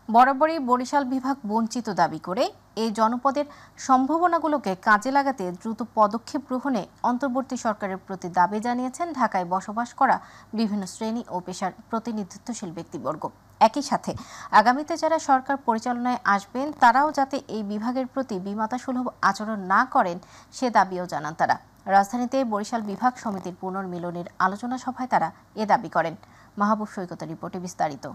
বরাবরই বরিশাল বিভাগ বঞ্চিত দাবি করে এই জনপদের সম্ভাবনাগুলোকে কাজে লাগাতে দ্রুত পদক্ষেপ গ্রহণে অন্তর্বর্তী সরকারের প্রতি দাবি জানিয়েছেন ঢাকায় বসবাস করা বিভিন্ন শ্রেণী ও পেশার প্রতিনিধিত্বশীল ব্যক্তিবর্গ। একই সাথে আগামীতে যারা সরকার পরিচালনায় আসবেন তারাও যাতে এই বিভাগের প্রতি বিমাতাসুলভ আচরণ না করেন সে দাবিও জানান তারা। রাজধানীতে বরিশাল বিভাগ সমিতির পুনর্মিলনের আলোচনা সভায় তারা এ দাবি করেন। মাহবুব সৈকতের রিপোর্টে বিস্তারিত।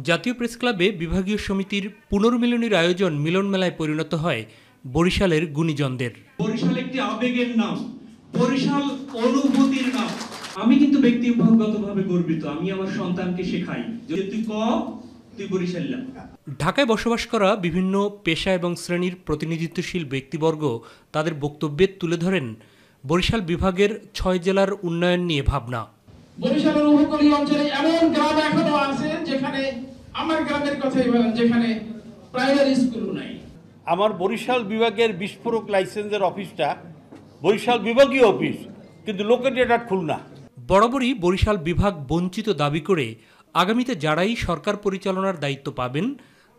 জাতীয় প্রেসক্লাবে বিভাগীয় সমিতির পুনর্মিলনীর আয়োজন মিলন মেলায় পরিণত হয় বরিশালের গুণীজনদের। বরিশাল একটি আবেগের নাম, বরিশাল অনুভূতির নাম। আমি কিন্তু ব্যক্তিগতভাবে গর্বিত। আমি আমার সন্তানকে শেখাই যে তুই বরিশাল্লা। ঢাকায় বসবাস করা বিভিন্ন পেশা এবং শ্রেণীর প্রতিনিধিত্বশীল ব্যক্তিবর্গ তাদের বক্তব্যে তুলে ধরেন বরিশাল বিভাগের 6 জেলার উন্নয়ন নিয়ে ভাবনা। বরিশালের উপকূলীয় অঞ্চলে এমন গ্রাম এখনো আছে যেখানে আমার গ্রামের কথাই বলেন, যেখানে প্রাইমারি স্কুল নাই। আমার বরিশাল বিভাগের বিস্ফোরক লাইসেন্সের অফিসটা বরিশাল বিভাগীয় অফিস, কিন্তু লোকেটেড খুলনা। বরাবরই বরিশাল বিভাগ বঞ্চিত দাবি করে আগামীতে যারাই সরকার পরিচালনার দায়িত্ব পাবেন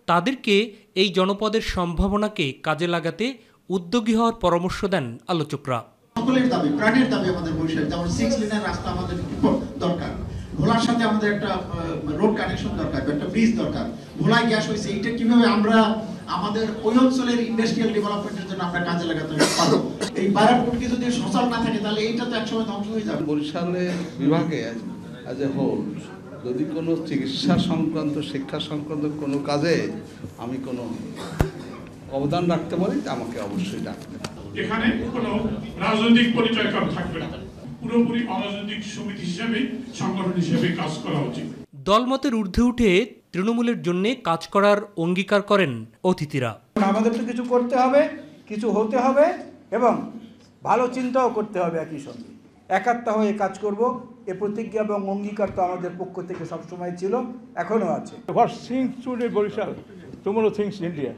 তাদেরকে এই জনপদের সম্ভাবনাকে কাজে লাগাতে উদ্যোগী হওয়ার পরামর্শ দেন আলোচকরা। সকলের দাবি, প্রাণের দাবি আমাদের বরিশাল, যেমন 6 লেনের রাস্তা আমাদের দরকার, ভোলার সাথে আমাদের একটা রোড কানেকশন দরকার, একটা ব্রিজ দরকার। ভোলায় গ্যাস হয়েছে, এইটা কিভাবে আমরা আমাদের ওই অঞ্চলের ইন্ডাস্ট্রিয়াল ডেভেলপমেন্টের জন্য আমরা কাজে লাগাতে পারবো। এই বারাপুরকে যদি সচল না থাকে তাহলে এইটা তো একসময় ধ্বংস হয়ে যাবে। বরিশালের বিভাগে অ্যাজ এ হোল যদি কোনো চিকিৎসা সংক্রান্ত, শিক্ষা সংক্রান্ত কোনো কাজে আমি কোনো অবদান রাখতে পারি আমাকে অবশ্যই ডাকবে। এখানে কোনো রাজনৈতিক পরিচয় থাকবে না, পুরোপুরি অরাজনৈতিক সমিতি হিসেবে, সংগঠন হিসেবে কাজ করা উচিত। দলমতের ঊর্ধ্বে উঠে তৃণমূলের জন্য কাজ করার অঙ্গীকার করেন অতিথিরা। আমাদের তো কিছু করতে হবে, কিছু হতে হবে এবং ভালো চিন্তাও করতে হবে। একই সঙ্গে একাত্তা হয়ে কাজ করব, এ প্রতিজ্ঞা এবং অঙ্গীকার তো আমাদের পক্ষ থেকে সবসময় ছিল, এখনো আছে। What things today Borishal, tomorrow things India.